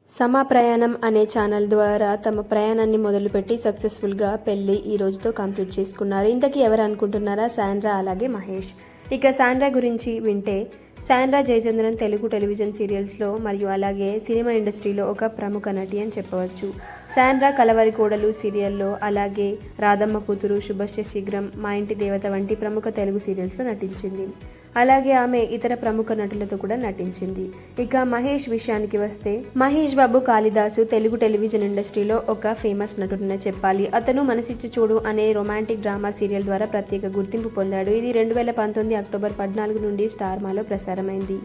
సమా ప్రయాణం అనే ఛానల్ ద్వారా తమ ప్రయాణాన్ని మొదలుపెట్టి సక్సెస్ఫుల్గా పెళ్లి ఈ రోజుతో కంప్లీట్ చేసుకున్నారు. ఇంతకీ ఎవరు అనుకుంటున్నారా? శాండ్రా అలాగే మహేష్. ఇక శాండ్రా గురించి వింటే, శాండ్రా జయచంద్రన్ తెలుగు టెలివిజన్ సీరియల్స్లో మరియు అలాగే సినిమా ఇండస్ట్రీలో ఒక ప్రముఖ నటి అని చెప్పవచ్చు. శాండ్రా కలవరి కోడలు సీరియల్లో, అలాగే రాధమ్మ కూతురు, శుభస్య శీఘ్రం, మా ఇంటి దేవత వంటి ప్రముఖ తెలుగు సీరియల్స్లో నటించింది. అలాగే ఆమె ఇతర ప్రముఖ నటులతో కూడా నటించింది. ఇక మహేష్ విషయానికి వస్తే, మహేష్ బాబు కాళిదాసు తెలుగు టెలివిజన్ ఇండస్ట్రీలో ఒక ఫేమస్ నటుడనే చెప్పాలి. అతను మనసిచ్చి చూడు అనే రొమాంటిక్ డ్రామా సీరియల్ ద్వారా ప్రత్యేక గుర్తింపు పొందాడు. ఇది 2019 అక్టోబర్ 14 నుండి స్టార్ మాలో ప్రసారమైంది.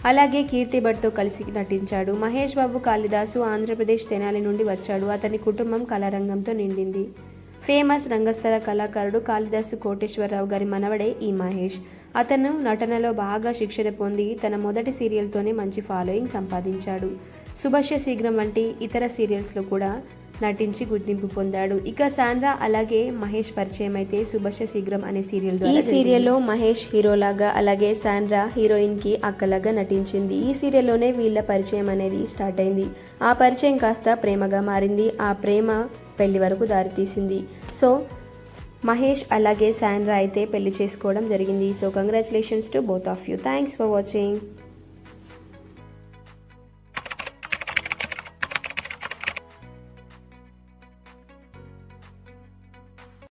అలాగే కీర్తి భట్తో కలిసి నటించాడు. మహేష్ బాబు కాళిదాసు ఆంధ్రప్రదేశ్ తెనాలి నుండి వచ్చాడు. అతని కుటుంబం కళారంగంతో నిండింది. ఫేమస్ రంగస్థల కళాకారుడు కాళిదాసు కోటేశ్వరరావు గారి మనవడే ఈ మహేష్. అతను నటనలో బాగా శిక్షణ పొంది తన మొదటి సీరియల్తోనే మంచి ఫాలోయింగ్ సంపాదించాడు. శుభస్య శీఘ్రం వంటి ఇతర సీరియల్స్లో కూడా నటించి గుర్తింపు పొందాడు. ఇక శాండ్రా అలాగే మహేష్ పరిచయం అయితే శుభస్య శీఘ్రం అనే సీరియల్ ద్వారా. ఈ సీరియల్లో మహేష్ హీరోలాగా, అలాగే శాండ్రా హీరోయిన్ కి అక్కలాగా నటించింది. ఈ సీరియల్లోనే వీళ్ళ పరిచయం అనేది స్టార్ట్ అయింది. ఆ పరిచయం కాస్త ప్రేమగా మారింది. ఆ ప్రేమ పెళ్లి వరకు దారితీసింది. సో మహేష్ అలాగే శాండ్రా అయితే పెళ్లి చేసుకోవడం జరిగింది. So congratulations to both of you. Thanks for watching.